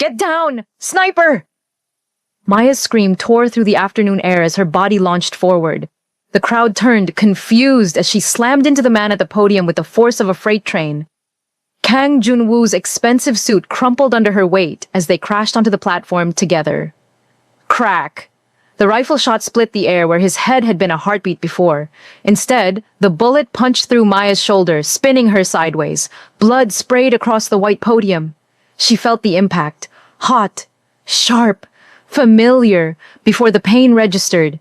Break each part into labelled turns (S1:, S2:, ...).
S1: Get down! Sniper! Maya's scream tore through the afternoon air as her body launched forward. The crowd turned, confused, as she slammed into the man at the podium with the force of a freight train. Kang Junwoo's expensive suit crumpled under her weight as they crashed onto the platform together. Crack! The rifle shot split the air where his head had been a heartbeat before. Instead, the bullet punched through Maya's shoulder, spinning her sideways. Blood sprayed across the white podium. She felt the impact. Hot, sharp, familiar, before the pain registered.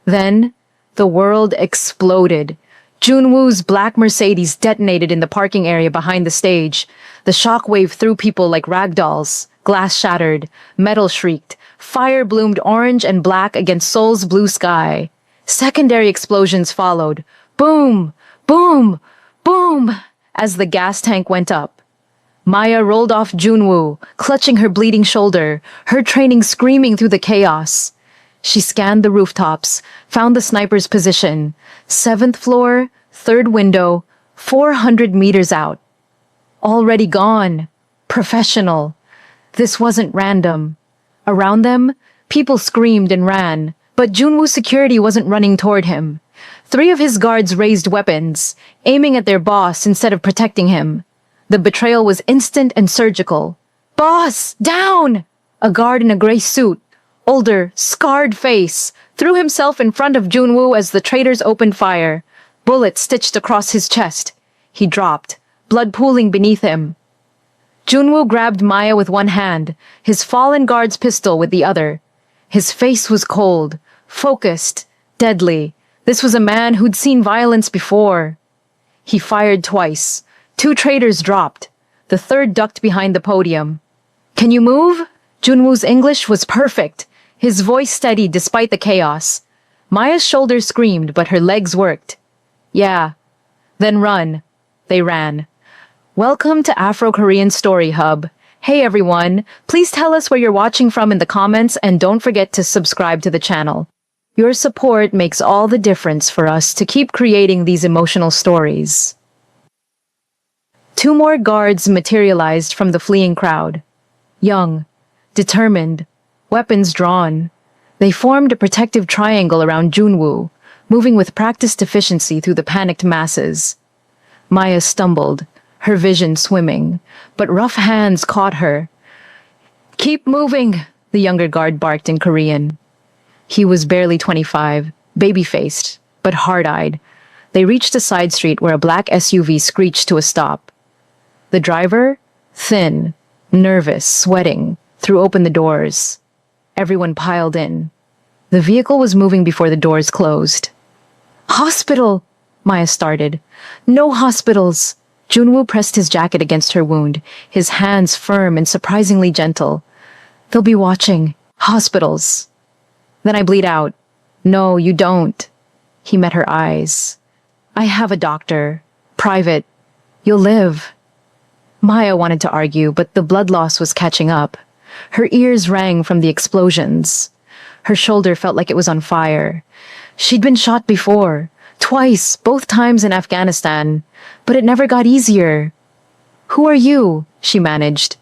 S1: Then, the world exploded. Junwoo's black Mercedes detonated in the parking area behind the stage. The shockwave threw people like ragdolls. Glass shattered, metal shrieked, fire bloomed orange and black against Seoul's blue sky. Secondary explosions followed. Boom, boom, boom, as the gas tank went up. Maya rolled off Junwoo, clutching her bleeding shoulder, her training screaming through the chaos. She scanned the rooftops, found the sniper's position. 7th floor, 3rd window, 400 meters out. Already gone. Professional. This wasn't random. Around them, people screamed and ran, but Junwoo's security wasn't running toward him. 3 of his guards raised weapons, aiming at their boss instead of protecting him. The betrayal was instant and surgical. Boss, down! A guard in a gray suit, older, scarred face, threw himself in front of Junwoo as the traitors opened fire. Bullets stitched across his chest. He dropped, blood pooling beneath him. Junwoo grabbed Maya with one hand, his fallen guard's pistol with the other. His face was cold, focused, deadly. This was a man who'd seen violence before. He fired twice. 2 traitors dropped. The 3rd ducked behind the podium. Can you move? Junwoo's English was perfect, his voice steady despite the chaos. Maya's shoulders screamed, but her legs worked. Yeah. Then run. They ran. Welcome to Afro-Korean Story Hub. Hey everyone, please tell us where you're watching from in the comments and don't forget to subscribe to the channel. Your support makes all the difference for us to keep creating these emotional stories. 2 more guards materialized from the fleeing crowd. Young, determined, weapons drawn. They formed a protective triangle around Junwoo, moving with practiced efficiency through the panicked masses. Maya stumbled, her vision swimming, but rough hands caught her. Keep moving, the younger guard barked in Korean. He was barely 25, baby-faced, but hard-eyed. They reached a side street where a black SUV screeched to a stop. The driver, thin, nervous, sweating, threw open the doors. Everyone piled in. The vehicle was moving before the doors closed. Hospital! Maya started. No hospitals! Junwoo pressed his jacket against her wound, his hands firm and surprisingly gentle. They'll be watching. Hospitals. Then I bleed out. No, you don't. He met her eyes. I have a doctor. Private. You'll live. Maya wanted to argue, but the blood loss was catching up. Her ears rang from the explosions. Her shoulder felt like it was on fire. She'd been shot before. Twice, both times in Afghanistan. But it never got easier. Who are you? She managed.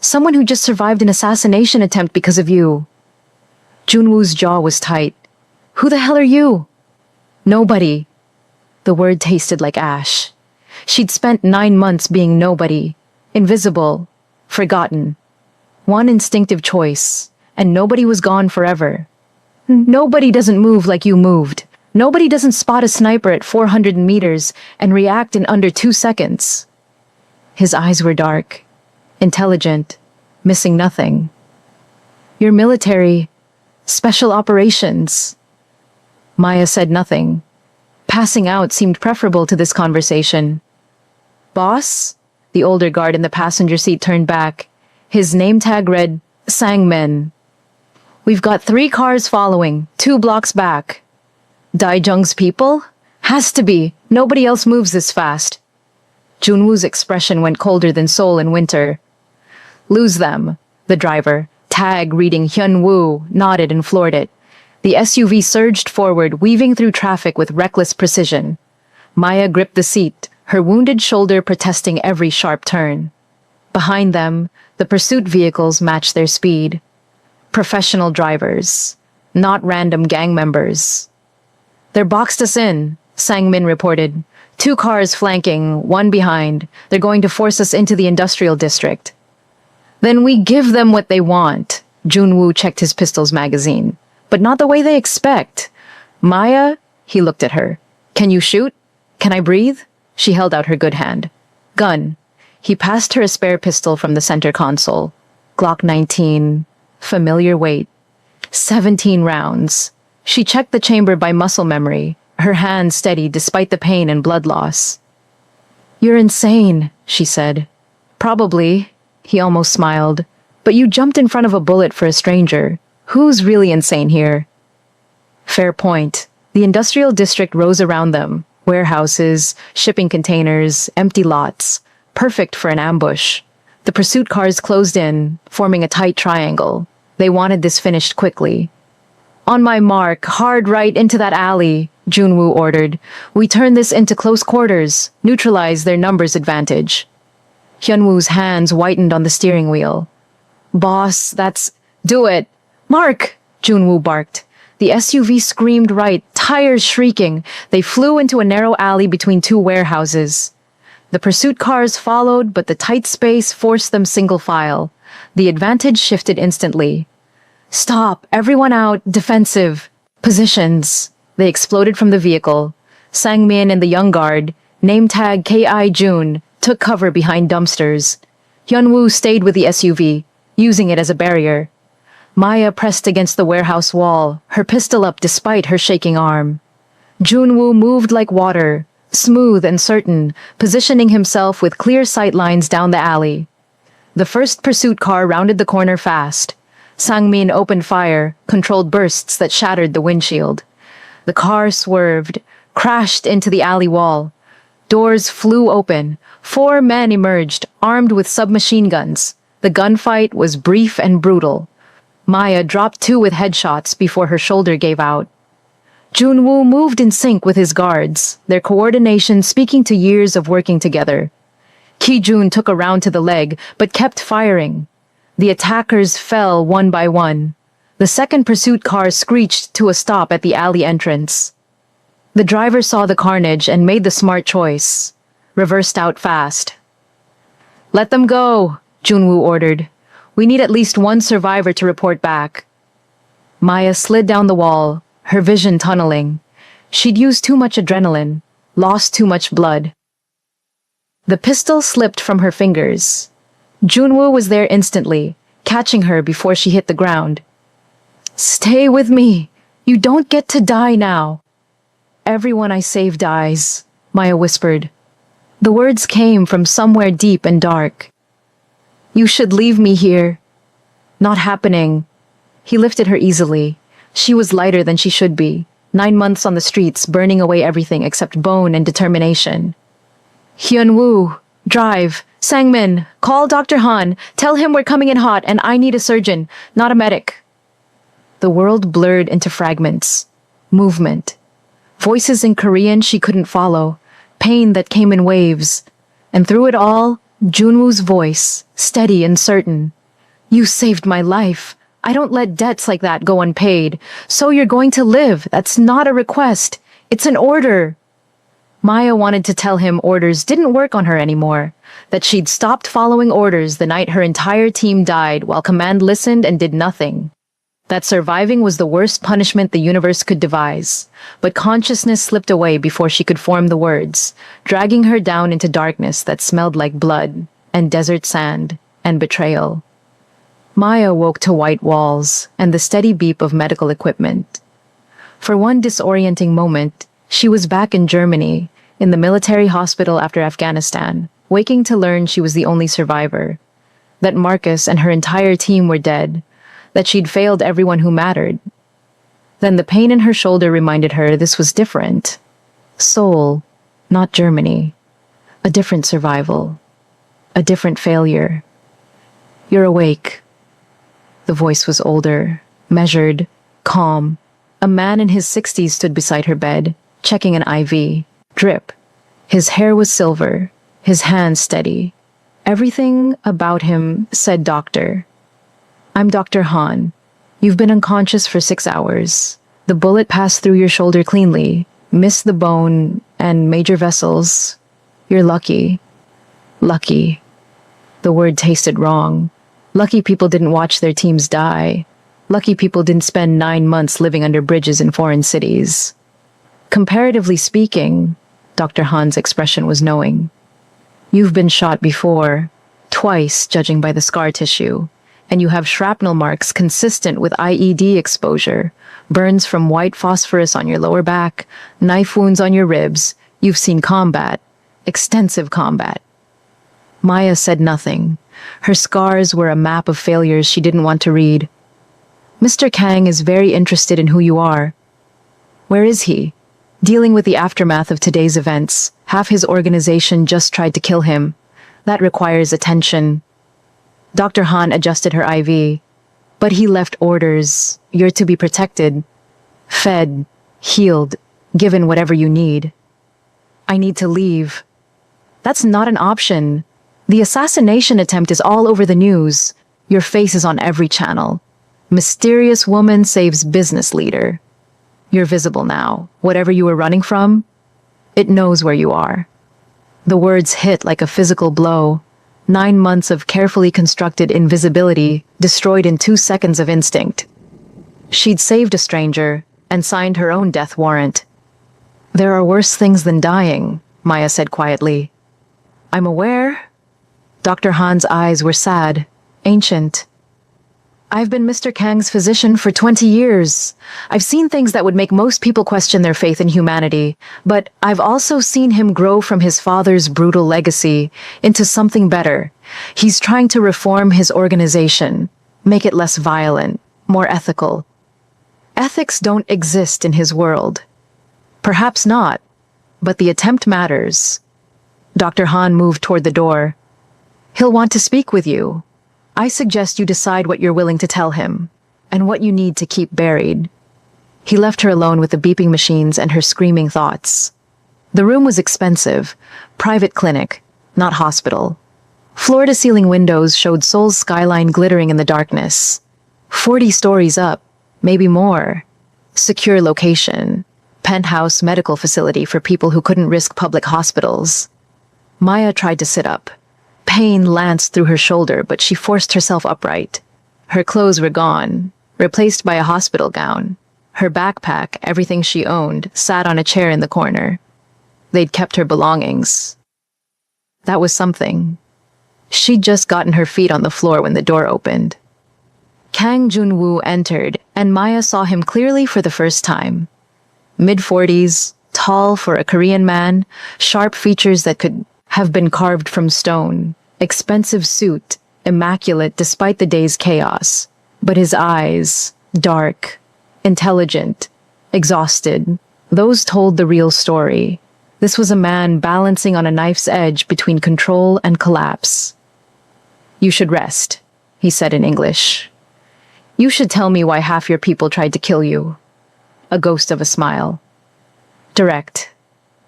S1: Someone who just survived an assassination attempt because of you. Junwoo's jaw was tight. Who the hell are you? Nobody. The word tasted like ash. She'd spent 9 months being nobody. Invisible. Forgotten. One instinctive choice. And nobody was gone forever. Nobody doesn't move like you moved. Nobody doesn't spot a sniper at 400 meters and react in under 2 seconds. His eyes were dark, intelligent, missing nothing. You're military, special operations. Maya said nothing. Passing out seemed preferable to this conversation. Boss? The older guard in the passenger seat turned back. His name tag read, Sangmin. We've got 3 cars following, 2 blocks back. Daijung's people? Has to be. Nobody else moves this fast. Junwoo's expression went colder than Seoul in winter. Lose them. The driver, tag reading Hyun-woo, nodded and floored it. The SUV surged forward, weaving through traffic with reckless precision. Maya gripped the seat, her wounded shoulder protesting every sharp turn. Behind them, The pursuit vehicles matched their speed. Professional drivers, not random gang members. "They're boxed us in," Sang-min reported. "Two cars flanking, one behind. They're going to force us into the industrial district." "Then we give them what they want." Junwoo checked his pistol's magazine. "But not the way they expect." "Maya?" He looked at her. "Can you shoot? Can I breathe?" She held out her good hand. "Gun." He passed her a spare pistol from the center console. Glock 19. Familiar weight. 17 rounds. She checked the chamber by muscle memory, her hand steady despite the pain and blood loss. "You're insane," she said. "Probably," he almost smiled. "But you jumped in front of a bullet for a stranger. Who's really insane here?" Fair point. The industrial district rose around them. Warehouses, shipping containers, empty lots. Perfect for an ambush. The pursuit cars closed in, forming a tight triangle. They wanted this finished quickly. "On my mark, hard right into that alley," Junwoo ordered. "We turn this into close quarters, neutralize their numbers advantage." Hyunwoo's hands whitened on the steering wheel. "Boss, that's... Do it!" "Mark!" Junwoo barked. The SUV screamed right, tires shrieking. They flew into a narrow alley between two warehouses. The pursuit cars followed, but the tight space forced them single file. The advantage shifted instantly. "Stop! Everyone out! Defensive! Positions!" They exploded from the vehicle. Sang-min and the young guard, name tag K.I. Jun, took cover behind dumpsters. Hyunwoo stayed with the SUV, using it as a barrier. Maya pressed against the warehouse wall, her pistol up despite her shaking arm. Junwoo moved like water, smooth and certain, positioning himself with clear sight lines down the alley. The first pursuit car rounded the corner fast. Sang-min opened fire, controlled bursts that shattered the windshield. The car swerved, crashed into the alley wall. Doors flew open. 4 men emerged, armed with submachine guns. The gunfight was brief and brutal. Maya dropped 2 with headshots before her shoulder gave out. Junwoo moved in sync with his guards, their coordination speaking to years of working together. Ki-jun took a round to the leg, but kept firing. The attackers fell one by one. The second pursuit car screeched to a stop at the alley entrance. The driver saw the carnage and made the smart choice. Reversed out fast. "Let them go," Junwoo ordered. "We need at least 1 survivor to report back." Maya slid down the wall, her vision tunneling. She'd used too much adrenaline, lost too much blood. The pistol slipped from her fingers. Junwoo was there instantly, catching her before she hit the ground. "Stay with me. You don't get to die now." "Everyone I save dies," Maya whispered. The words came from somewhere deep and dark. "You should leave me here." "Not happening." He lifted her easily. She was lighter than she should be. 9 months on the streets, burning away everything except bone and determination. "Hyunwoo, drive. Sang-min, call Dr. Han. Tell him we're coming in hot and I need a surgeon, not a medic." The world blurred into fragments. Movement. Voices in Korean she couldn't follow. Pain that came in waves. And through it all, Junwoo's voice, steady and certain. "You saved my life. I don't let debts like that go unpaid. So you're going to live. That's not a request. It's an order." Maya wanted to tell him orders didn't work on her anymore, that she'd stopped following orders the night her entire team died while command listened and did nothing. That surviving was the worst punishment the universe could devise. But consciousness slipped away before she could form the words, dragging her down into darkness that smelled like blood, and desert sand, and betrayal. Maya woke to white walls and the steady beep of medical equipment. For one disorienting moment, she was back in Germany, in the military hospital after Afghanistan, waking to learn she was the only survivor. That Marcus and her entire team were dead. That she'd failed everyone who mattered. Then the pain in her shoulder reminded her this was different. Seoul, not Germany. A different survival. A different failure. "You're awake." The voice was older, measured, calm. A man in his 60s stood beside her bed, checking an IV. Drip. His hair was silver, his hands steady. Everything about him said doctor. I'm Dr. Han. You've been unconscious for 6 hours. The bullet passed through your shoulder cleanly, missed the bone and major vessels. You're lucky. Lucky. The word tasted wrong. Lucky people didn't watch their teams die. Lucky people didn't spend 9 months living under bridges in foreign cities. Comparatively speaking, Dr. Han's expression was knowing. You've been shot before, twice judging by the scar tissue, and you have shrapnel marks consistent with IED exposure, burns from white phosphorus on your lower back, knife wounds on your ribs. You've seen combat, extensive combat. Maya said nothing. Her scars were a map of failures she didn't want to read. Mr. Kang is very interested in who you are. Where is he? Dealing with the aftermath of today's events. Half his organization just tried to kill him. That requires attention. Dr. Han adjusted her IV. But he left orders. You're to be protected, fed, healed, given whatever you need. I need to leave. That's not an option. The assassination attempt is all over the news. Your face is on every channel. Mysterious woman saves business leader. You're visible now. Whatever you were running from, it knows where you are. The words hit like a physical blow. 9 months of carefully constructed invisibility destroyed in 2 seconds of instinct. She'd saved a stranger and signed her own death warrant. There are worse things than dying, Maya said quietly. I'm aware. Dr. Han's eyes were sad, ancient. I've been Mr. Kang's physician for 20 years. I've seen things that would make most people question their faith in humanity, but I've also seen him grow from his father's brutal legacy into something better. He's trying to reform his organization, make it less violent, more ethical. Ethics don't exist in his world. Perhaps not, but the attempt matters. Dr. Han moved toward the door. He'll want to speak with you. I suggest you decide what you're willing to tell him, and what you need to keep buried. He left her alone with the beeping machines and her screaming thoughts. The room was expensive, private clinic, not hospital. Floor-to-ceiling windows showed Seoul's skyline glittering in the darkness. 40 stories up, maybe more. Secure location, penthouse medical facility for people who couldn't risk public hospitals. Maya tried to sit up. Pain lanced through her shoulder, but she forced herself upright. Her clothes were gone, replaced by a hospital gown. Her backpack, everything she owned, sat on a chair in the corner. They'd kept her belongings. That was something. She'd just gotten her feet on the floor when the door opened. Kang Junwoo entered, and Maya saw him clearly for the first time. Mid-40s, tall for a Korean man, sharp features that could have been carved from stone. Expensive suit, immaculate despite the day's chaos. But his eyes, dark, intelligent, exhausted. Those told the real story. This was a man balancing on a knife's edge between control and collapse. You should rest, he said in English. You should tell me why half your people tried to kill you. A ghost of a smile. Direct.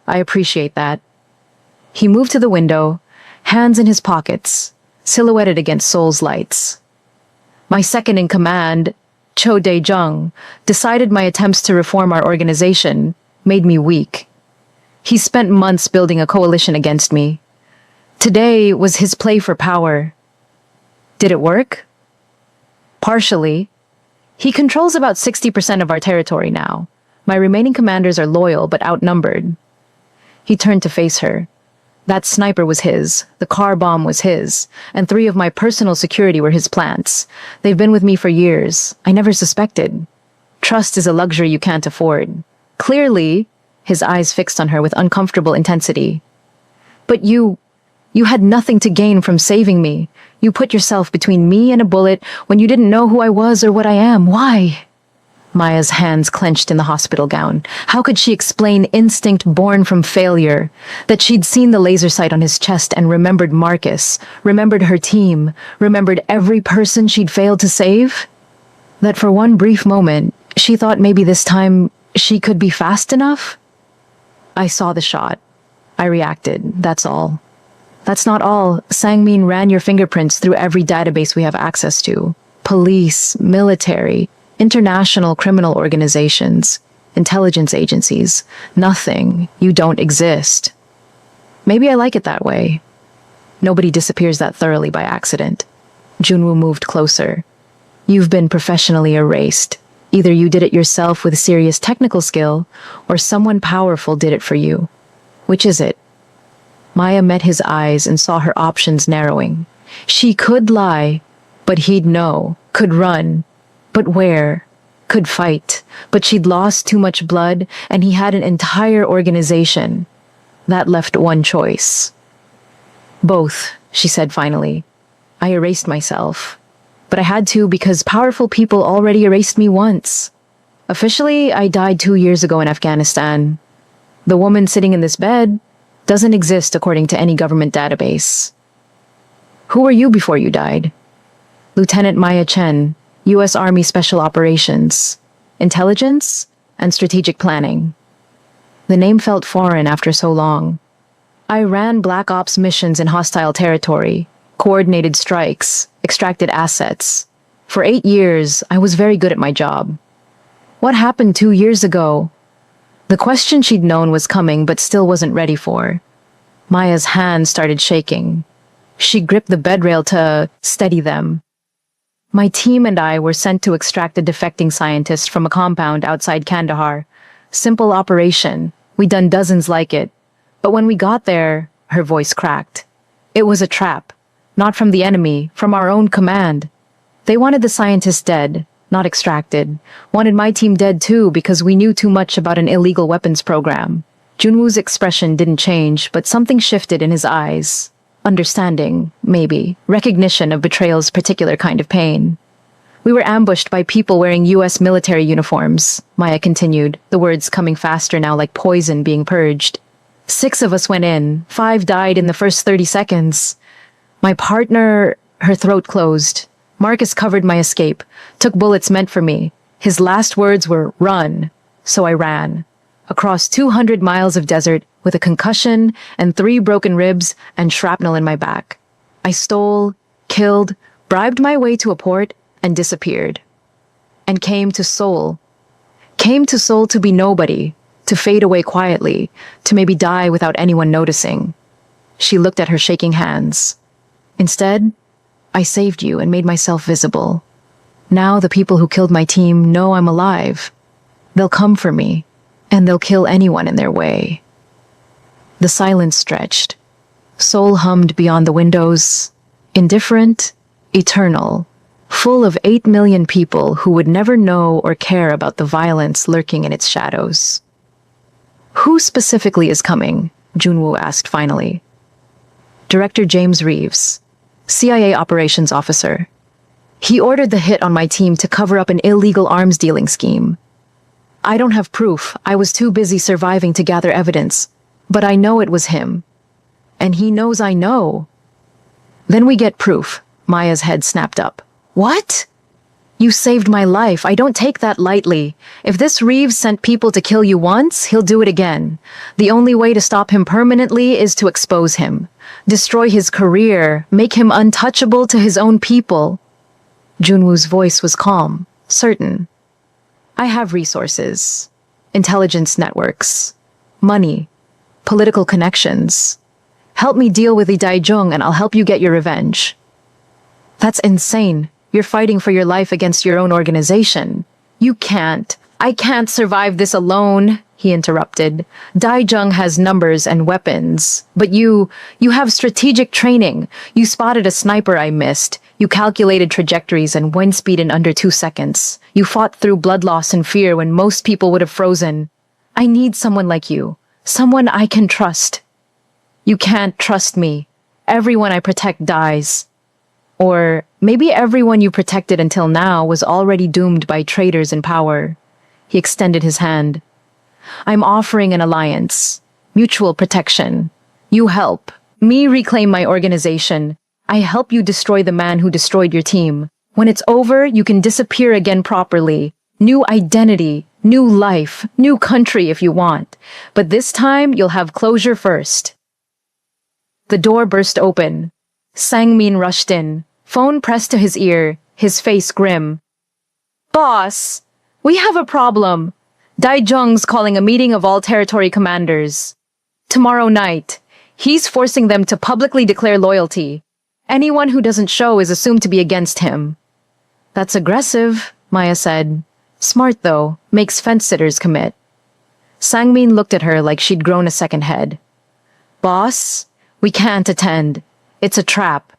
S1: I appreciate that. He moved to the window, hands in his pockets, silhouetted against Seoul's lights. My second-in-command, Cho Dae-jung, decided my attempts to reform our organization made me weak. He spent months building a coalition against me. Today was his play for power. Did it work? Partially. He controls about 60% of our territory now. My remaining commanders are loyal but outnumbered. He turned to face her. That sniper was his, the car bomb was his, and 3 of my personal security were his plants. They've been with me for years. I never suspected. Trust is a luxury you can't afford. Clearly, his eyes fixed on her with uncomfortable intensity. But you had nothing to gain from saving me. You put yourself between me and a bullet when you didn't know who I was or what I am. Why? Maya's hands clenched in the hospital gown. How could she explain instinct born from failure? That she'd seen the laser sight on his chest and remembered Marcus, remembered her team, remembered every person she'd failed to save? That for one brief moment, she thought maybe this time she could be fast enough? I saw the shot. I reacted, that's all. That's not all. Sangmin ran your fingerprints through every database we have access to. Police, military, international criminal organizations, intelligence agencies. Nothing. You don't exist. Maybe I like it that way. Nobody disappears that thoroughly by accident. Junwoo moved closer. You've been professionally erased. Either you did it yourself with serious technical skill, or someone powerful did it for you. Which is it? Maya met his eyes and saw her options narrowing. She could lie, but he'd know. Could run, but where? Could fight, but she'd lost too much blood, and he had an entire organization. That left one choice. Both, she said finally. I erased myself. But I had to because powerful people already erased me once. Officially, I died 2 years ago in Afghanistan. The woman sitting in this bed doesn't exist according to any government database. Who were you before you died? Lieutenant Maya Chen, U.S. Army Special Operations, Intelligence, and Strategic Planning. The name felt foreign after so long. I ran Black Ops missions in hostile territory, coordinated strikes, extracted assets. For 8 years, I was very good at my job. What happened 2 years ago? The question she'd known was coming but still wasn't ready for. Maya's hands started shaking. She gripped the bedrail to steady them. My team and I were sent to extract a defecting scientist from a compound outside Kandahar. Simple operation. We'd done dozens like it. But when we got there, her voice cracked. It was a trap. Not from the enemy, from our own command. They wanted the scientist dead, not extracted. Wanted my team dead too because we knew too much about an illegal weapons program. Junwoo's expression didn't change, but something shifted in his eyes. Understanding, maybe. Recognition of betrayal's particular kind of pain. We were ambushed by people wearing U.S. military uniforms, Maya continued, the words coming faster now like poison being purged. 6 of us went in. 5 died in the first 30 seconds. My partner, her throat closed. Marcus covered my escape, took bullets meant for me. His last words were, run. So I ran. Across 200 miles of desert, with a concussion and 3 broken ribs and shrapnel in my back. I stole, killed, bribed my way to a port, and disappeared. And came to Seoul. Came to Seoul to be nobody, to fade away quietly, to maybe die without anyone noticing. She looked at her shaking hands. Instead, I saved you and made myself visible. Now the people who killed my team know I'm alive. They'll come for me, and they'll kill anyone in their way. The silence stretched. Seoul hummed beyond the windows, indifferent, eternal, full of 8 million people who would never know or care about the violence lurking in its shadows. Who specifically is coming? Junwoo asked finally. Director James Reeves, CIA operations officer. He ordered the hit on my team to cover up an illegal arms dealing scheme. I don't have proof. I was too busy surviving to gather evidence. But I know it was him. And he knows I know. Then we get proof. Maya's head snapped up. What? You saved my life. I don't take that lightly. If this Reeves sent people to kill you once, he'll do it again. The only way to stop him permanently is to expose him. Destroy his career. Make him untouchable to his own people. Junwoo's voice was calm, certain. I have resources. Intelligence networks. Money. Political connections. Help me deal with the Daijong and I'll help you get your revenge. That's insane. You're fighting for your life against your own organization. You can't. I can't survive this alone, he interrupted. Daijong has numbers and weapons. But you have strategic training. You spotted a sniper I missed. You calculated trajectories and wind speed in under 2 seconds. You fought through blood loss and fear when most people would have frozen. I need someone like you. Someone I can trust. You can't trust me. Everyone I protect dies. Or maybe everyone you protected until now was already doomed by traitors in power. He extended his hand. I'm offering an alliance. Mutual protection. You help me reclaim my organization. I help you destroy the man who destroyed your team. When it's over, you can disappear again properly. New identity, new life, new country if you want. But this time, you'll have closure first. The door burst open. Sang-min rushed in, phone pressed to his ear, his face grim. Boss, we have a problem. Daijung's calling a meeting of all territory commanders. Tomorrow night, he's forcing them to publicly declare loyalty. Anyone who doesn't show is assumed to be against him. That's aggressive, Maya said. Smart though, makes fence-sitters commit. Sang-min looked at her like she'd grown a second head. Boss, we can't attend. It's a trap.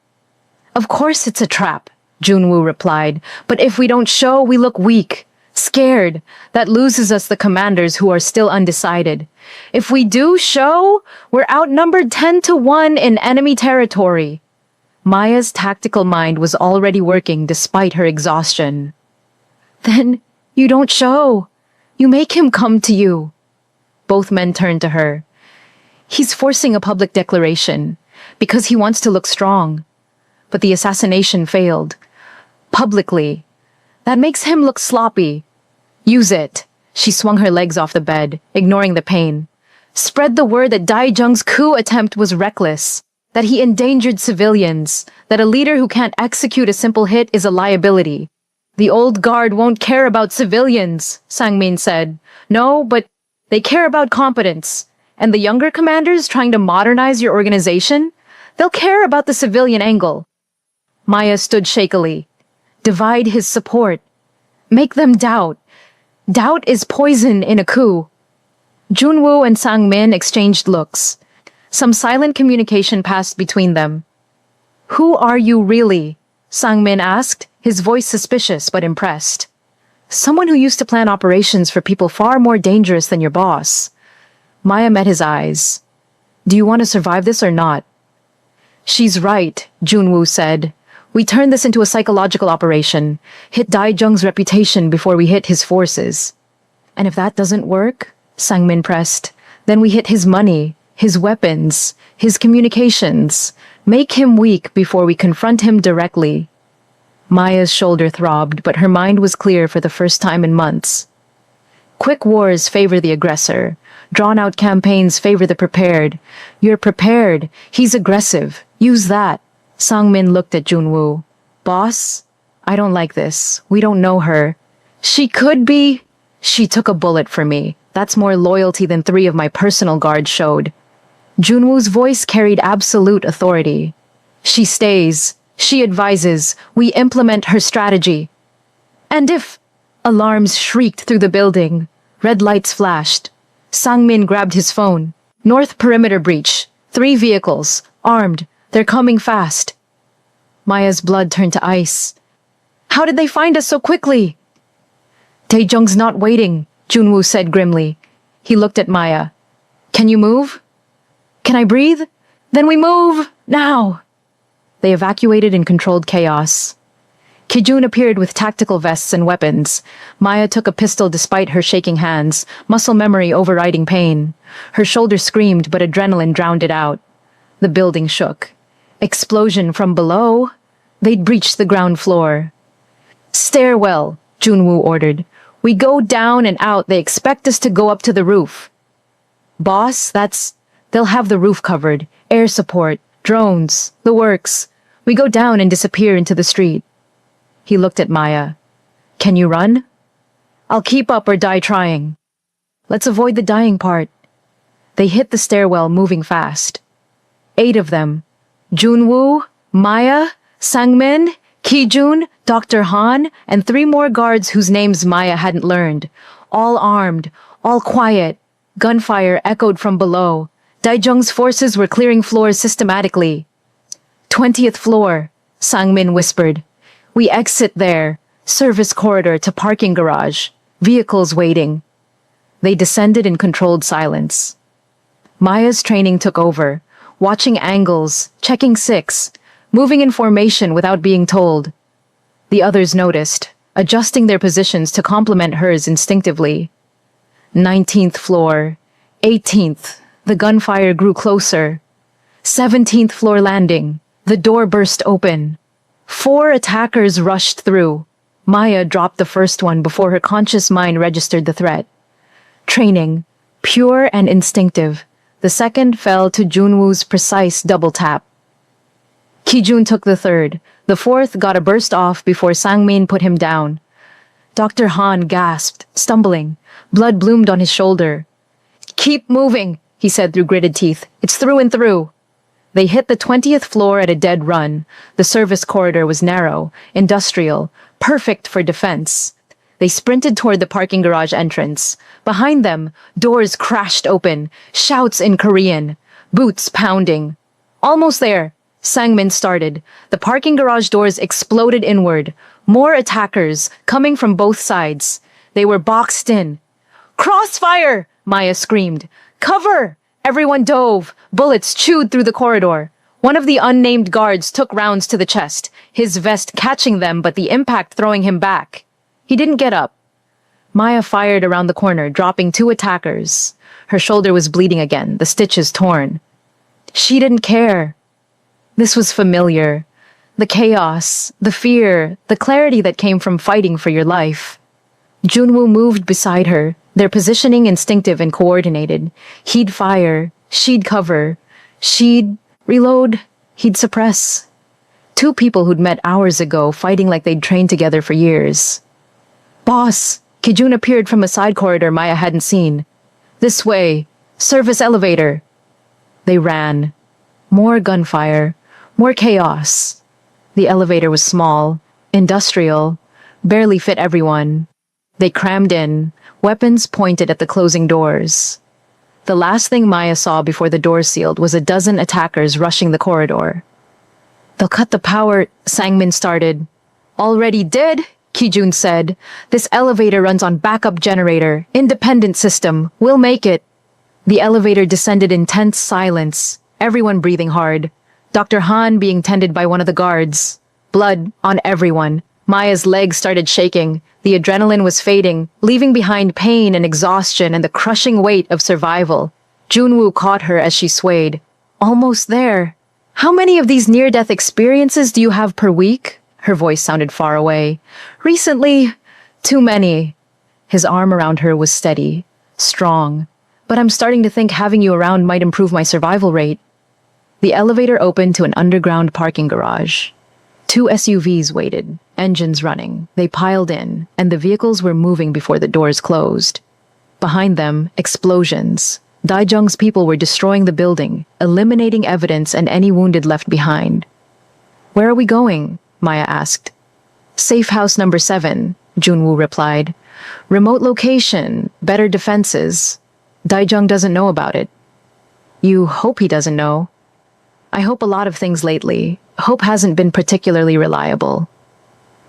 S1: Of course it's a trap, Junwoo replied. But if we don't show, we look weak. Scared. That loses us the commanders who are still undecided. If we do show, we're outnumbered 10-1 in enemy territory. Maya's tactical mind was already working despite her exhaustion. Then you don't show. You make him come to you. Both men turned to her. He's forcing a public declaration because he wants to look strong. But the assassination failed. Publicly. That makes him look sloppy. Use it. She swung her legs off the bed, ignoring the pain. Spread the word that Daijung's coup attempt was reckless, that he endangered civilians, that a leader who can't execute a simple hit is a liability. The old guard won't care about civilians, Sang-min said. No, but they care about competence. And the younger commanders trying to modernize your organization, they'll care about the civilian angle. Maya stood shakily. Divide his support. Make them doubt. Doubt is poison in a coup. Junwoo and Sang-min exchanged looks. Some silent communication passed between them. Who are you really? Sang-min asked, his voice suspicious but impressed. Someone who used to plan operations for people far more dangerous than your boss. Maya met his eyes. Do you want to survive this or not? She's right, Junwoo said. We turn this into a psychological operation. Hit Daijung's reputation before we hit his forces. And if that doesn't work, Sang-min pressed, then we hit his money, his weapons, his communications. Make him weak before we confront him directly. Maya's shoulder throbbed, but her mind was clear for the first time in months. Quick wars favor the aggressor. Drawn-out campaigns favor the prepared. You're prepared. He's aggressive. Use that. Sang-min looked at Junwoo. Boss, I don't like this. We don't know her. She could be. She took a bullet for me. That's more loyalty than 3 of my personal guards showed. Junwoo's voice carried absolute authority. She stays. She advises. We implement her strategy. And if... Alarms shrieked through the building. Red lights flashed. Sang-min grabbed his phone. North perimeter breach. 3 vehicles. Armed. They're coming fast. Maya's blood turned to ice. How did they find us so quickly? Daejung's not waiting, Junwoo said grimly. He looked at Maya. Can you move? Can I breathe? Then we move, now. They evacuated in controlled chaos. Kijun appeared with tactical vests and weapons. Maya took a pistol despite her shaking hands, muscle memory overriding pain. Her shoulder screamed, but adrenaline drowned it out. The building shook. Explosion from below. They'd breached the ground floor. Stairwell, Junwoo ordered. We go down and out. They expect us to go up to the roof. Boss, they'll have the roof covered. Air support, drones, the works. We go down and disappear into the street. He looked at Maya. Can you run? I'll keep up or die trying. Let's avoid the dying part. They hit the stairwell, moving fast. 8 of them. Junwoo, Maya, Sang-min, Kijun, Dr. Han, and 3 more guards whose names Maya hadn't learned. All armed, all quiet. Gunfire echoed from below. Daijung's forces were clearing floors systematically. 20th floor, Sang-min whispered. We exit there. Service corridor to parking garage. Vehicles waiting. They descended in controlled silence. Maya's training took over. Watching angles, checking 6, moving in formation without being told. The others noticed, adjusting their positions to complement hers instinctively. 19th floor, 18th, the gunfire grew closer. 17th floor landing, the door burst open. 4 attackers rushed through. Maya dropped the first one before her conscious mind registered the threat. Training, pure and instinctive. The second fell to Junwoo's precise double tap. Kijun took the third. The fourth got a burst off before Sangmin put him down. Dr. Han gasped, stumbling. Blood bloomed on his shoulder. "Keep moving," he said through gritted teeth. "It's through and through." They hit the 20th floor at a dead run. The service corridor was narrow, industrial, perfect for defense. They sprinted toward the parking garage entrance. Behind them, doors crashed open, shouts in Korean, boots pounding. Almost there, Sangmin started. The parking garage doors exploded inward. More attackers, coming from both sides. They were boxed in. "Crossfire!" Maya screamed. "Cover!" Everyone dove. Bullets chewed through the corridor. One of the unnamed guards took rounds to the chest, his vest catching them but the impact throwing him back. He didn't get up. Maya fired around the corner, dropping 2 attackers. Her shoulder was bleeding again, the stitches torn. She didn't care. This was familiar. The chaos, the fear, the clarity that came from fighting for your life. Junwoo moved beside her, their positioning instinctive and coordinated. He'd fire, she'd cover, she'd reload, he'd suppress. 2 people who'd met hours ago, fighting like they'd trained together for years. "Boss!" Kijun appeared from a side corridor Maya hadn't seen. "This way! Service elevator!" They ran. More gunfire. More chaos. The elevator was small, industrial, barely fit everyone. They crammed in, weapons pointed at the closing doors. The last thing Maya saw before the doors sealed was a dozen attackers rushing the corridor. "They'll cut the power," Sangmin started. "Already did," Kijun said. "This elevator runs on backup generator, independent system. We'll make it." The elevator descended in tense silence, everyone breathing hard. Dr. Han being tended by one of the guards. Blood on everyone. Maya's legs started shaking. The adrenaline was fading, leaving behind pain and exhaustion and the crushing weight of survival. Junwoo caught her as she swayed. "Almost there. How many of these near-death experiences do you have per week?" Her voice sounded far away. "Recently, too many." His arm around her was steady, strong. "But I'm starting to think having you around might improve my survival rate." The elevator opened to an underground parking garage. 2 SUVs waited, engines running. They piled in, and the vehicles were moving before the doors closed. Behind them, explosions. Daijung's people were destroying the building, eliminating evidence and any wounded left behind. "Where are we going?" Maya asked. "Safe house number 7, Junwoo replied. "Remote location, better defenses. Daijung doesn't know about it." "You hope he doesn't know?" "I hope a lot of things lately. Hope hasn't been particularly reliable."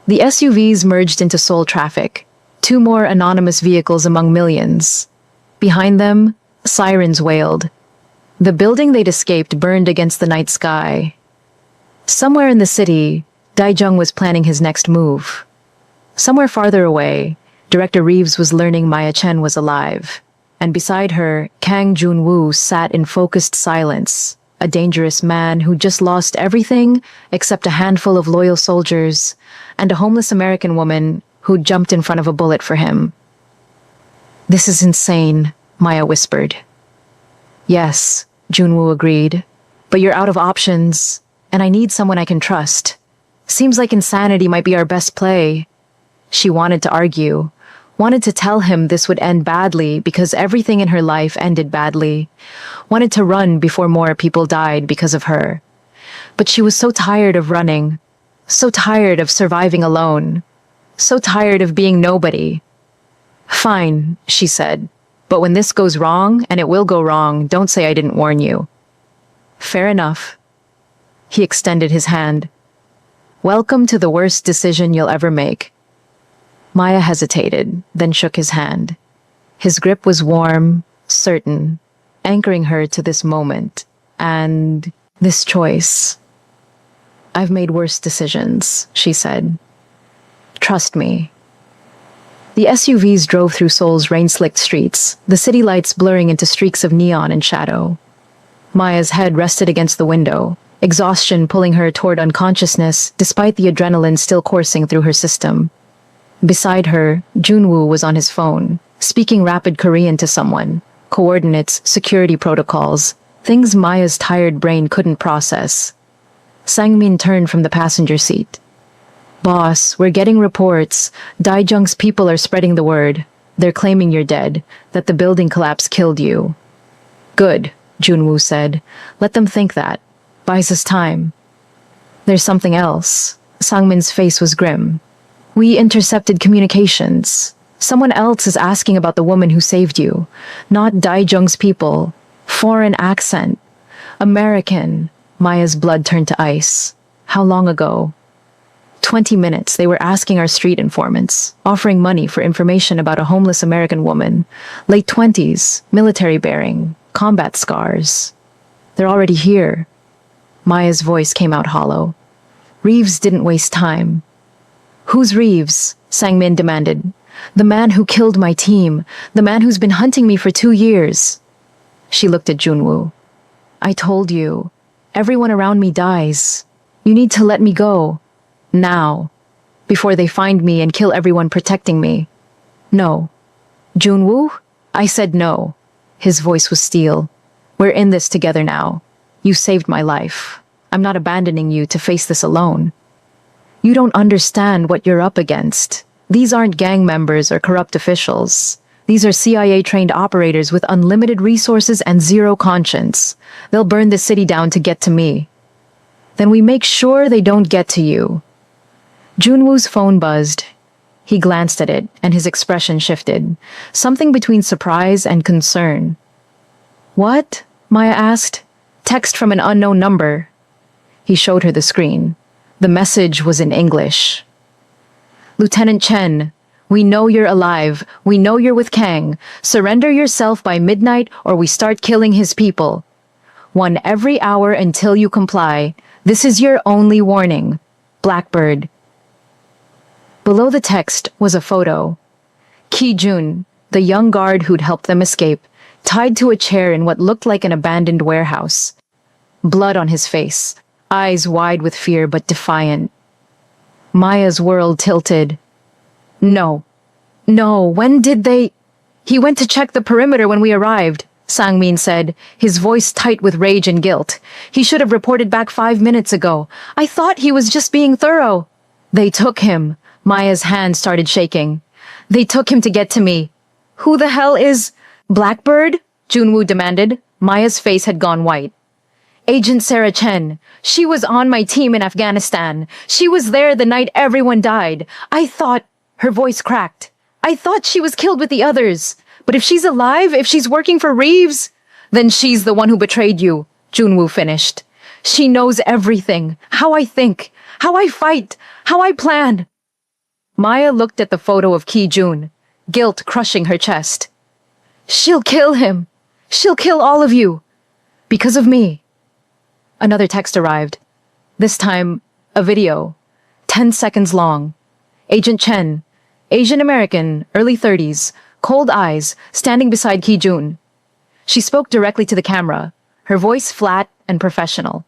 S1: The SUVs merged into Seoul traffic. 2 more anonymous vehicles among millions. Behind them, sirens wailed. The building they'd escaped burned against the night sky. Somewhere in the city, Daijung was planning his next move. Somewhere farther away, Director Reeves was learning Maya Chen was alive. And beside her, Kang Junwoo sat in focused silence, a dangerous man who just lost everything except a handful of loyal soldiers and a homeless American woman who jumped in front of a bullet for him. "This is insane," Maya whispered. "Yes," Junwoo agreed, "but you're out of options, and I need someone I can trust. Seems like insanity might be our best play." She wanted to argue, wanted to tell him this would end badly because everything in her life ended badly, wanted to run before more people died because of her. But she was so tired of running, so tired of surviving alone, so tired of being nobody. "Fine," she said, "but when this goes wrong, and it will go wrong, don't say I didn't warn you." "Fair enough." He extended his hand. "Welcome to the worst decision you'll ever make." Maya hesitated, then shook his hand. His grip was warm, certain, anchoring her to this moment, and this choice. "I've made worse decisions," she said. "Trust me." The SUVs drove through Seoul's rain-slicked streets, the city lights blurring into streaks of neon and shadow. Maya's head rested against the window, exhaustion pulling her toward unconsciousness despite the adrenaline still coursing through her system. Beside her, Junwoo was on his phone, speaking rapid Korean to someone, coordinates, security protocols, things Maya's tired brain couldn't process. Sangmin turned from the passenger seat. Boss, we're getting reports. Daijung's people are spreading the word. They're claiming you're dead, that the building collapse killed you. Good, Junwoo said. Let them think that. Buys us time. There's something else. Sangmin's face was grim. We intercepted communications. Someone else is asking about the woman who saved you. Not Daijung's people. Foreign accent. American. Maya's blood turned to ice. How long ago? 20 minutes, they were asking our street informants, offering money for information about a homeless American woman. Late 20s, military bearing, combat scars. They're already here. Maya's voice came out hollow. Reeves didn't waste time. Who's Reeves? Sangmin demanded. The man who killed my team. The man who's been hunting me for 2 years. She looked at Junwoo. I told you. Everyone around me dies. You need to let me go. Now. Before they find me and kill everyone protecting me. No. Junwoo? I said no. His voice was steel. We're in this together now. You saved my life. I'm not abandoning you to face this alone. You don't understand what you're up against. These aren't gang members or corrupt officials. These are CIA-trained operators with unlimited resources and zero conscience. They'll burn the city down to get to me. Then we make sure they don't get to you. Junwoo's phone buzzed. He glanced at it, and his expression shifted, something between surprise and concern. What? Maya asked. Text from an unknown number. He showed her the screen. The message was in English. Lieutenant Chen, we know you're alive. We know you're with Kang. Surrender yourself by midnight or we start killing his people. 1 every hour until you comply. This is your only warning. Blackbird. Below the text was a photo. Ki-jun, the young guard who'd helped them escape, tied to a chair in what looked like an abandoned warehouse. Blood on his face, eyes wide with fear but defiant. Maya's world tilted. No. When did they... He went to check the perimeter when we arrived, Sangmin said, his voice tight with rage and guilt. He should have reported back 5 minutes ago. I thought he was just being thorough. They took him. Maya's hand started shaking. They took him to get to me. Who the hell is... Blackbird? Junwoo demanded. Maya's face had gone white. Agent Sarah Chen. She was on my team in Afghanistan. She was there the night everyone died. I thought... Her voice cracked. I thought she was killed with the others. But if she's alive, if she's working for Reeves, then she's the one who betrayed you, Junwoo finished. She knows everything. How I think. How I fight. How I plan. Maya looked at the photo of Ki-jun, guilt crushing her chest. She'll kill him. She'll kill all of you. Because of me. Another text arrived. This time, a video. 10 seconds long. Agent Chen, Asian American, early 30s, cold eyes, standing beside Ki-jun. She spoke directly to the camera, her voice flat and professional.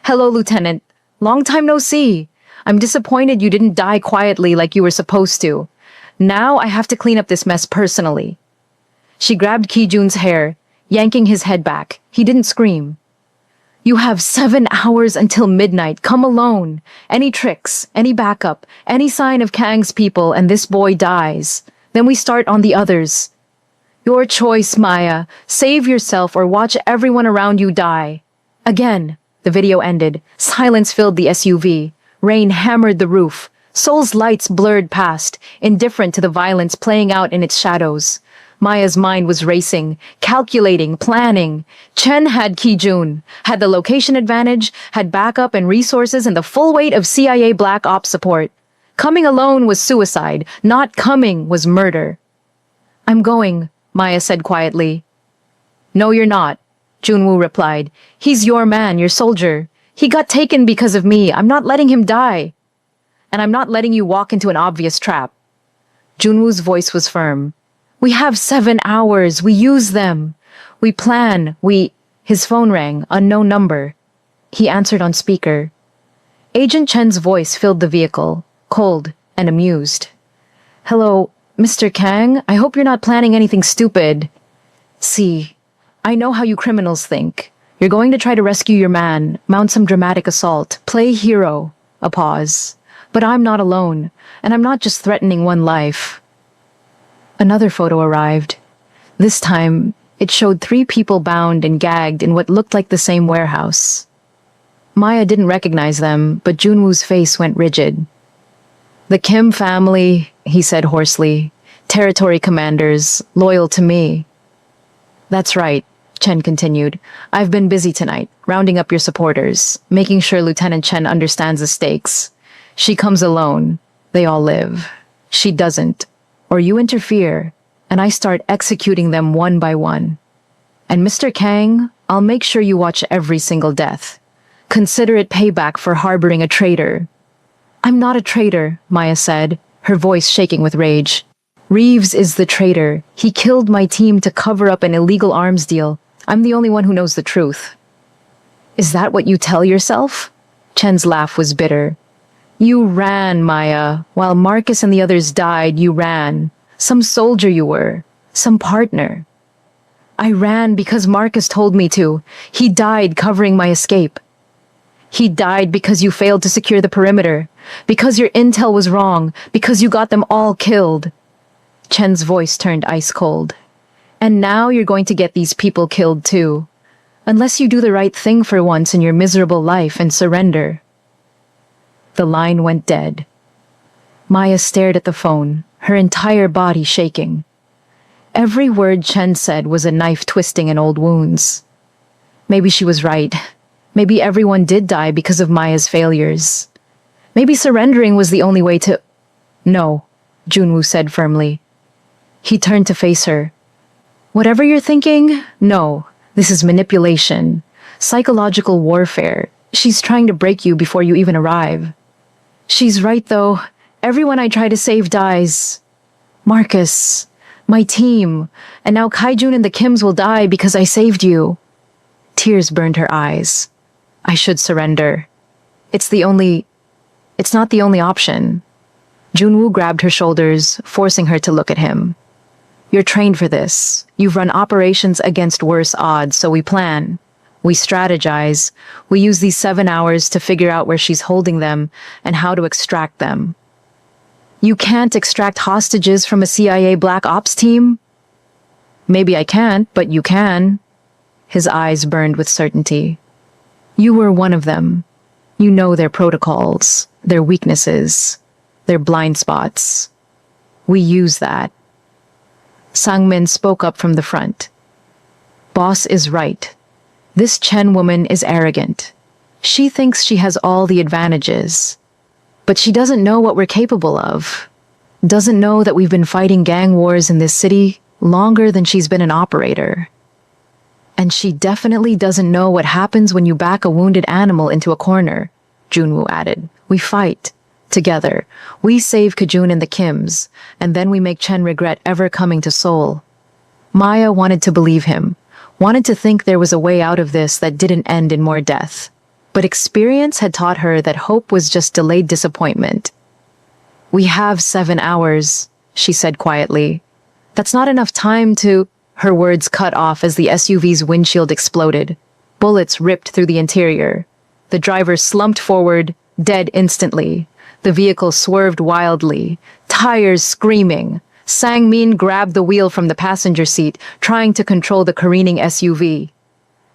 S1: Hello, Lieutenant. Long time no see. I'm disappointed you didn't die quietly like you were supposed to. Now I have to clean up this mess personally. She grabbed Ki-jun's hair, yanking his head back. He didn't scream. You have 7 hours until midnight. Come alone. Any tricks, any backup, any sign of Kang's people, and this boy dies. Then we start on the others. Your choice, Maya. Save yourself or watch everyone around you die. Again, the video ended. Silence filled the SUV. Rain hammered the roof. Seoul's lights blurred past, indifferent to the violence playing out in its shadows. Maya's mind was racing, calculating, planning. Chen had Ki-jun, had the location advantage, had backup and resources and the full weight of CIA Black Ops support. Coming alone was suicide. Not coming was murder. I'm going, Maya said quietly. No, you're not, Junwoo replied. He's your man, your soldier. He got taken because of me. I'm not letting him die. And I'm not letting you walk into an obvious trap. Junwoo's voice was firm. We have 7 hours. We use them. We plan. His phone rang, unknown number. He answered on speaker. Agent Chen's voice filled the vehicle, cold and amused. Hello, Mr. Kang? I hope you're not planning anything stupid. See, I know how you criminals think. You're going to try to rescue your man, mount some dramatic assault, play hero. A pause. But I'm not alone, and I'm not just threatening one life. Another photo arrived. This time, it showed 3 people bound and gagged in what looked like the same warehouse. Maya didn't recognize them, but Junwoo's face went rigid. The Kim family, he said hoarsely. Territory commanders, loyal to me. That's right, Chen continued. I've been busy tonight, rounding up your supporters, making sure Lieutenant Chen understands the stakes. She comes alone. They all live. She doesn't. Or you interfere, and I start executing them one by one. And Mr. Kang, I'll make sure you watch every single death. Consider it payback for harboring a traitor. I'm not a traitor, Maya said, her voice shaking with rage. Reeves is the traitor. He killed my team to cover up an illegal arms deal. I'm the only one who knows the truth. Is that what you tell yourself? Chen's laugh was bitter. You ran, Maya. While Marcus and the others died, you ran. Some soldier you were. Some partner. I ran because Marcus told me to. He died covering my escape. He died because you failed to secure the perimeter. Because your intel was wrong. Because you got them all killed. Chen's voice turned ice cold. And now you're going to get these people killed too. Unless you do the right thing for once in your miserable life and surrender. The line went dead. Maya stared at the phone, her entire body shaking. Every word Chen said was a knife twisting in old wounds. Maybe she was right. Maybe everyone did die because of Maya's failures. Maybe surrendering was the only way to... No, Junwoo said firmly. He turned to face her. Whatever you're thinking, no. This is manipulation. Psychological warfare. She's trying to break you before you even arrive. She's right, though. Everyone I try to save dies. Marcus, my team, and now Kaijun and the Kims will die because I saved you. Tears burned her eyes. I should surrender. It's not the only option. Junwoo grabbed her shoulders, forcing her to look at him. You're trained for this. You've run operations against worse odds, so we plan. We strategize. We use these 7 hours to figure out where she's holding them and how to extract them. You can't extract hostages from a CIA Black Ops team? Maybe I can't, but you can. His eyes burned with certainty. You were one of them. You know their protocols, their weaknesses, their blind spots. We use that. Sang-min spoke up from the front. Boss is right. This Chen woman is arrogant. She thinks she has all the advantages. But she doesn't know what we're capable of. Doesn't know that we've been fighting gang wars in this city longer than she's been an operator. And she definitely doesn't know what happens when you back a wounded animal into a corner, Junwoo added. We fight. Together. We save Kajun and the Kims, and then we make Chen regret ever coming to Seoul. Maya wanted to believe him, wanted to think there was a way out of this that didn't end in more death. But experience had taught her that hope was just delayed disappointment. We have 7 hours, she said quietly. That's not enough time to... Her words cut off as the SUV's windshield exploded. Bullets ripped through the interior. The driver slumped forward, dead instantly. The vehicle swerved wildly, tires screaming. Sang-min grabbed the wheel from the passenger seat, trying to control the careening SUV.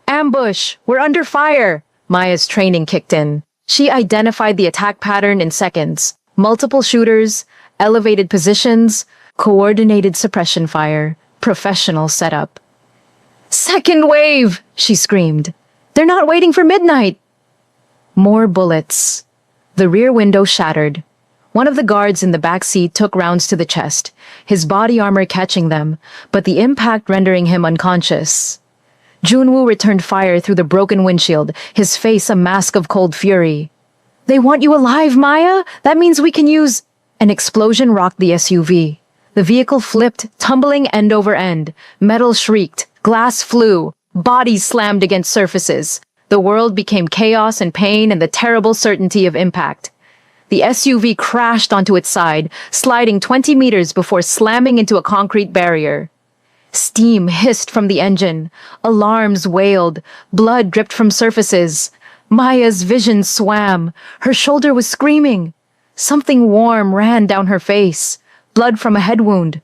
S1: Ambush! We're under fire! Maya's training kicked in. She identified the attack pattern in seconds. Multiple shooters, elevated positions, coordinated suppression fire, professional setup. Second wave! She screamed. They're not waiting for midnight! More bullets. The rear window shattered. One of the guards in the back seat took rounds to the chest, his body armor catching them, but the impact rendering him unconscious. Junwoo returned fire through the broken windshield, his face a mask of cold fury. They want you alive, Maya? That means we can use... An explosion rocked the SUV. The vehicle flipped, tumbling end over end. Metal shrieked, glass flew, bodies slammed against surfaces. The world became chaos and pain and the terrible certainty of impact. The SUV crashed onto its side, sliding 20 meters before slamming into a concrete barrier. Steam hissed from the engine. Alarms wailed. Blood dripped from surfaces. Maya's vision swam. Her shoulder was screaming. Something warm ran down her face. Blood from a head wound.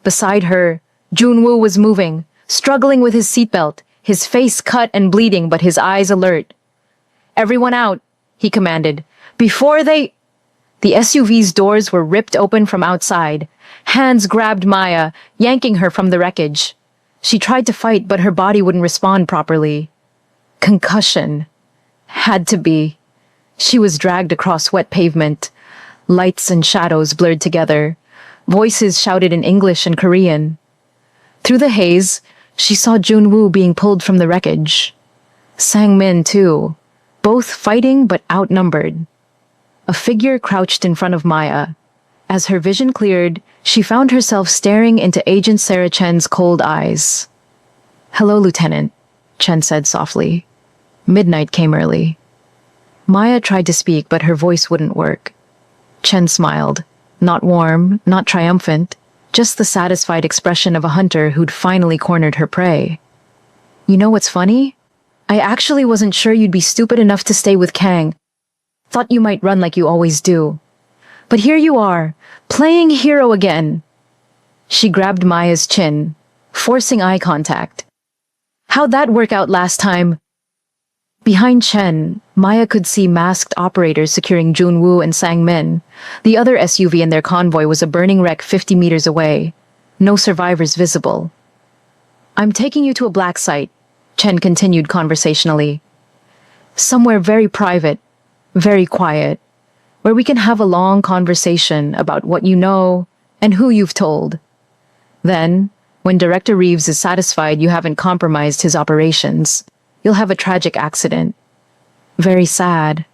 S1: Beside her, Junwoo was moving, struggling with his seatbelt, his face cut and bleeding but his eyes alert. "Everyone out," he commanded. "Before they—" The SUV's doors were ripped open from outside. Hands grabbed Maya, yanking her from the wreckage. She tried to fight, but her body wouldn't respond properly. Concussion. Had to be. She was dragged across wet pavement. Lights and shadows blurred together. Voices shouted in English and Korean. Through the haze, she saw Junwoo being pulled from the wreckage. Sang-min, too. Both fighting but outnumbered. A figure crouched in front of Maya. As her vision cleared, she found herself staring into Agent Sarah Chen's cold eyes. "Hello, Lieutenant," Chen said softly. Midnight came early. Maya tried to speak, but her voice wouldn't work. Chen smiled. Not warm, not triumphant, just the satisfied expression of a hunter who'd finally cornered her prey. "You know what's funny? I actually wasn't sure you'd be stupid enough to stay with Kang. Thought you might run like you always do. But here you are, playing hero again." She grabbed Maya's chin, forcing eye contact. "How'd that work out last time?" Behind Chen, Maya could see masked operators securing Junwoo and Sang-min. The other SUV in their convoy was a burning wreck 50 meters away. No survivors visible. "I'm taking you to a black site," Chen continued conversationally. "Somewhere very private, very quiet, where we can have a long conversation about what you know and who you've told. Then, when Director Reeves is satisfied you haven't compromised his operations, you'll have a tragic accident. Very sad.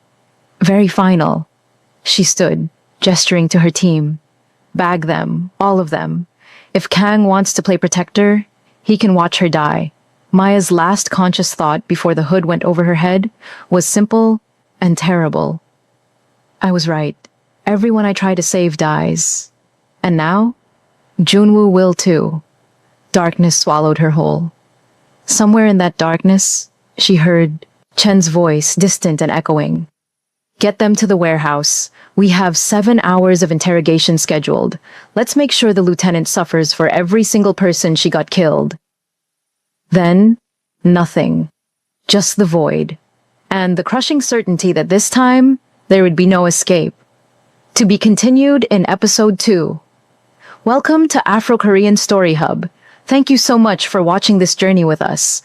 S1: Very final." She stood, gesturing to her team. "Bag them, all of them. If Kang wants to play protector, he can watch her die." Maya's last conscious thought before the hood went over her head was simple and terrible. "I was right. Everyone I try to save dies. And now, Junwoo will too." Darkness swallowed her whole. Somewhere in that darkness, she heard Chen's voice, distant and echoing. "Get them to the warehouse. We have 7 hours of interrogation scheduled. Let's make sure the lieutenant suffers for every single person she got killed." Then, nothing. Just the void. And the crushing certainty that this time, there would be no escape. To be continued in episode 2. Welcome to Afro-Korean Story Hub. Thank you so much for watching this journey with us.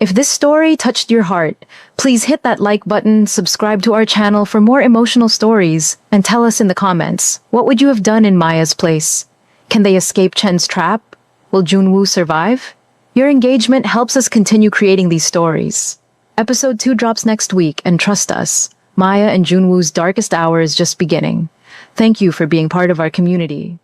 S1: If this story touched your heart, please hit that like button, subscribe to our channel for more emotional stories, and tell us in the comments, what would you have done in Maya's place? Can they escape Chen's trap? Will Junwoo survive? Your engagement helps us continue creating these stories. Episode 2 drops next week, and trust us, Maya and Junwoo's darkest hour is just beginning. Thank you for being part of our community.